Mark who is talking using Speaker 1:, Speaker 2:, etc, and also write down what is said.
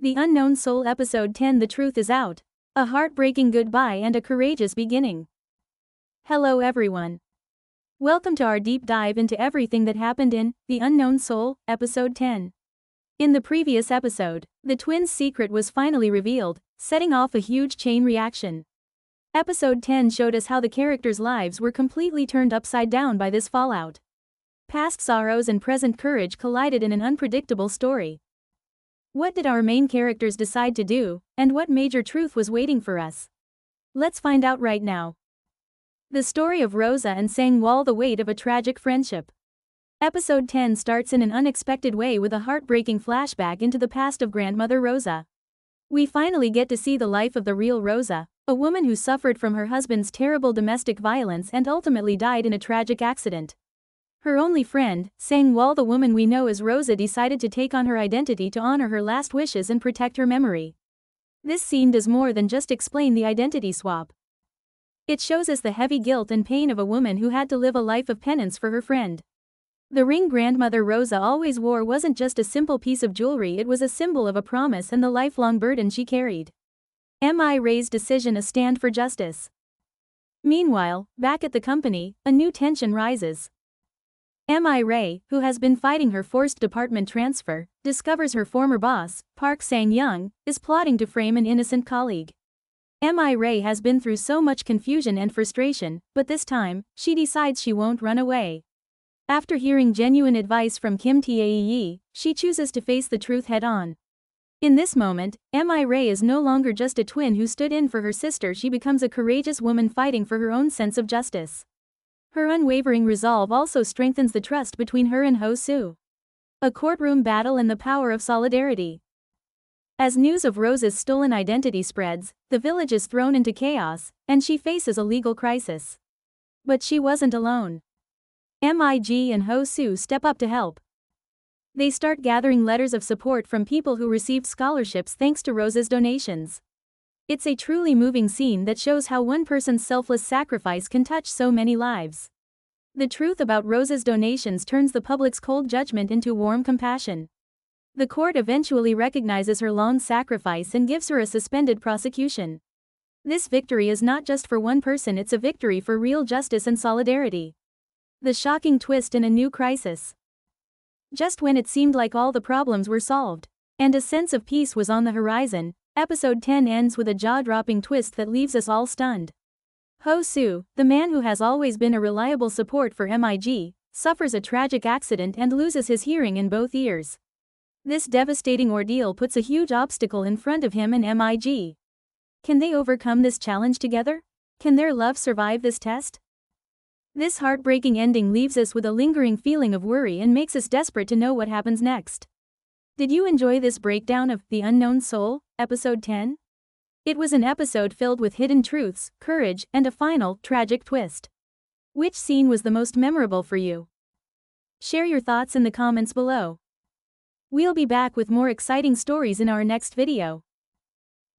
Speaker 1: The Unknown Seoul Episode 10. The Truth is Out. A heartbreaking goodbye and a courageous beginning. Hello everyone. Welcome to our deep dive into everything that happened in The Unknown Seoul, Episode 10. In the previous episode, the twins' secret was finally revealed, setting off a huge chain reaction. Episode 10 showed us how the characters' lives were completely turned upside down by this fallout. Past sorrows and present courage collided in an unpredictable story. What did our main characters decide to do, and what major truth was waiting for us? Let's find out right now. The story of Rosa and Sang-wol, the weight of a tragic friendship. Episode 10 starts in an unexpected way with a heartbreaking flashback into the past of grandmother Rosa. We finally get to see the life of the real Rosa, a woman who suffered from her husband's terrible domestic violence and ultimately died in a tragic accident. Her only friend, Sang-wol, the woman we know as Rosa, decided to take on her identity to honor her last wishes and protect her memory. This scene does more than just explain the identity swap. It shows us the heavy guilt and pain of a woman who had to live a life of penance for her friend. The ring grandmother Rosa always wore wasn't just a simple piece of jewelry, it was a symbol of a promise and the lifelong burden she carried. Mi Ray's decision: a stand for justice. Meanwhile, back at the company, a new tension rises. Mi Ray, who has been fighting her forced department transfer, discovers her former boss, Park Sang-young, is plotting to frame an innocent colleague. Mi Ray has been through so much confusion and frustration, but this time, she decides she won't run away. After hearing genuine advice from Kim Tae, she chooses to face the truth head-on. In this moment, Mi Ray is no longer just a twin who stood in for her sister, she becomes a courageous woman fighting for her own sense of justice. Her unwavering resolve also strengthens the trust between her and Ho-soo. A courtroom battle and the power of solidarity. As news of Rosa's stolen identity spreads, the village is thrown into chaos, and she faces a legal crisis. But she wasn't alone. Mig and Ho-soo step up to help. They start gathering letters of support from people who received scholarships thanks to Rosa's donations. It's a truly moving scene that shows how one person's selfless sacrifice can touch so many lives. The truth about Rosa's donations turns the public's cold judgment into warm compassion. The court eventually recognizes her long sacrifice and gives her a suspended prosecution. This victory is not just for one person, it's a victory for real justice and solidarity. The shocking twist in a new crisis. Just when it seemed like all the problems were solved, and a sense of peace was on the horizon, Episode 10 ends with a jaw-dropping twist that leaves us all stunned. Ho-soo, the man who has always been a reliable support for Mig, suffers a tragic accident and loses his hearing in both ears. This devastating ordeal puts a huge obstacle in front of him and Mig. Can they overcome this challenge together? Can their love survive this test? This heartbreaking ending leaves us with a lingering feeling of worry and makes us desperate to know what happens next. Did you enjoy this breakdown of The Unknown Seoul, Episode 10? It was an episode filled with hidden truths, courage, and a final, tragic twist. Which scene was the most memorable for you? Share your thoughts in the comments below. We'll be back with more exciting stories in our next video.